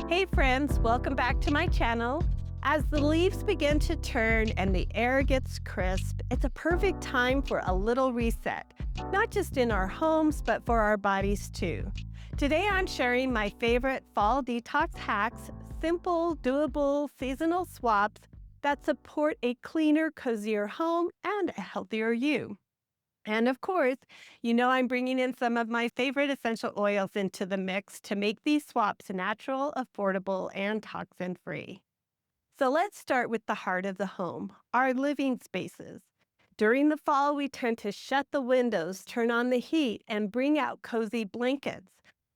Hey friends, welcome back to my channel. As the leaves begin to turn and the air gets crisp, it's a perfect time for a little reset, not just in our homes, but for our bodies too. Today I'm sharing my favorite fall detox hacks, simple, doable, seasonal swaps that support a cleaner, cozier home and a healthier you. And of course, I'm bringing in some of my favorite essential oils into the mix to make these swaps natural, affordable, and toxin free. So let's start with the heart of the home, our living spaces. During the fall, we tend to shut the windows, turn on the heat, and bring out cozy blankets.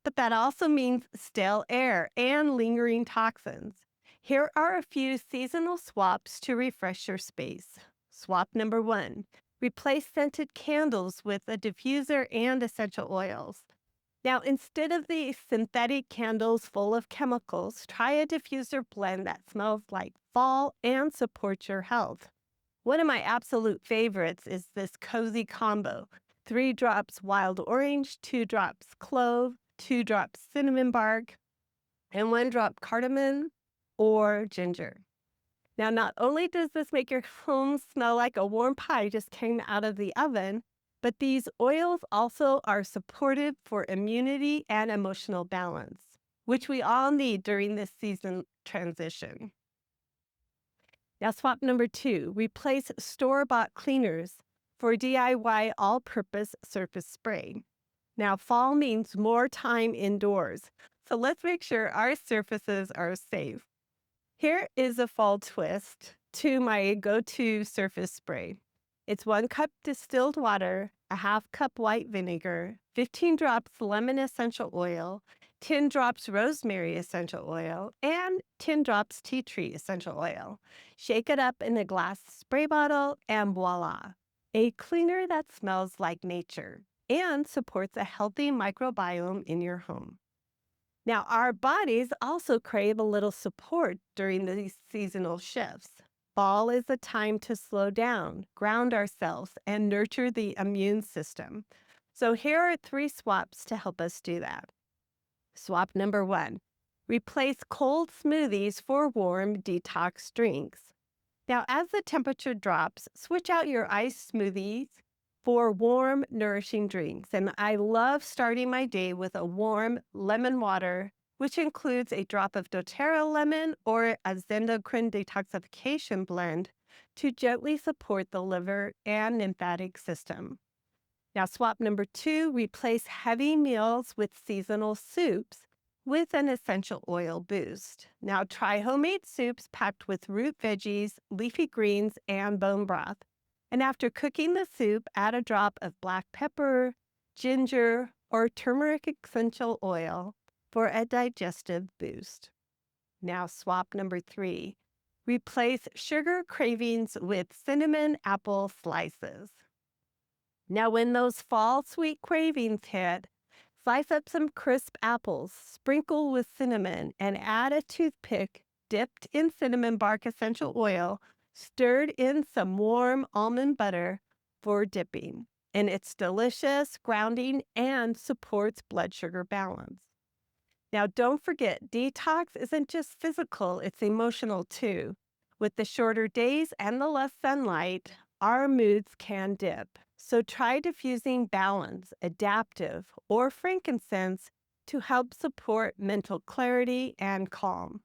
But that also means stale air and lingering toxins. Here are a few seasonal swaps to refresh your space. Swap number one. Replace scented candles with a diffuser and essential oils. Now, instead of the synthetic candles full of chemicals, try a diffuser blend that smells like fall and supports your health. One of my absolute favorites is this cozy combo: 3 drops wild orange, 2 drops clove, 2 drops cinnamon bark, and 1 drop cardamom or ginger. Now, not only does this make your home smell like a warm pie just came out of the oven, but these oils also are supportive for immunity and emotional balance, which we all need during this season transition. Now, swap number two, replace store-bought cleaners for DIY all-purpose surface spray. Now, fall means more time indoors, so let's make sure our surfaces are safe. Here is a fall twist to my go-to surface spray. It's 1 cup distilled water, a half cup white vinegar, 15 drops lemon essential oil, 10 drops rosemary essential oil, and 10 drops tea tree essential oil. Shake it up in a glass spray bottle, and voila, a cleaner that smells like nature and supports a healthy microbiome in your home. Now, our bodies also crave a little support during these seasonal shifts. Fall is a time to slow down, ground ourselves, and nurture the immune system. So, here are 3 swaps to help us do that. Swap number one, replace cold smoothies for warm detox drinks. Now, as the temperature drops, switch out your iced smoothies for warm, nourishing drinks. And I love starting my day with a warm lemon water, which includes a drop of doTERRA lemon or a Zendocrine detoxification blend to gently support the liver and lymphatic system. Now, swap number two, replace heavy meals with seasonal soups with an essential oil boost. Now, try homemade soups packed with root veggies, leafy greens, and bone broth. And after cooking the soup, add a drop of black pepper, ginger, or turmeric essential oil for a digestive boost. Now, swap number three, replace sugar cravings with cinnamon apple slices. Now, when those fall sweet cravings hit, slice up some crisp apples, sprinkle with cinnamon, and add a toothpick dipped in cinnamon bark essential oil, stirred in some warm almond butter for dipping. And it's delicious, grounding, and supports blood sugar balance. Now, don't forget, detox isn't just physical, it's emotional too. With the shorter days and the less sunlight, our moods can dip. So try diffusing balance, adaptive, or frankincense to help support mental clarity and calm.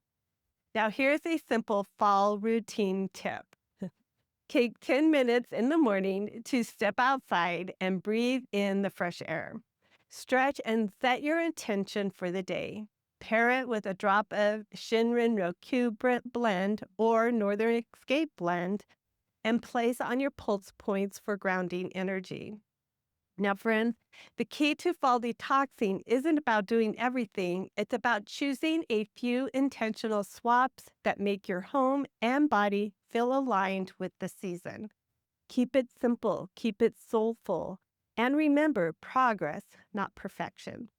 Now, here's a simple fall routine tip. Take 10 minutes in the morning to step outside and breathe in the fresh air. Stretch and set your intention for the day. Pair it with a drop of Shinrin Roku blend or Northern Escape blend and place on your pulse points for grounding energy. Now, friends, the key to fall detoxing isn't about doing everything. It's about choosing a few intentional swaps that make your home and body feel aligned with the season. Keep it simple, keep it soulful, and remember, progress, not perfection.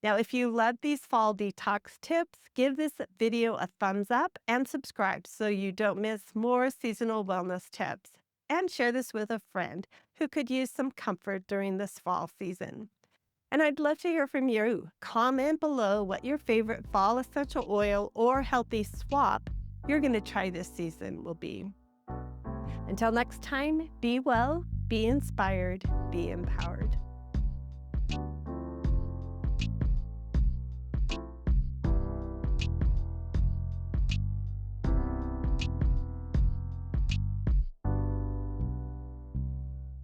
Now, if you love these fall detox tips, give this video a thumbs up and subscribe so you don't miss more seasonal wellness tips. And share this with a friend who could use some comfort during this fall season. And I'd love to hear from you. Comment below what your favorite fall essential oil or healthy swap you're going to try this season will be. Until next time, be well, be inspired, be empowered.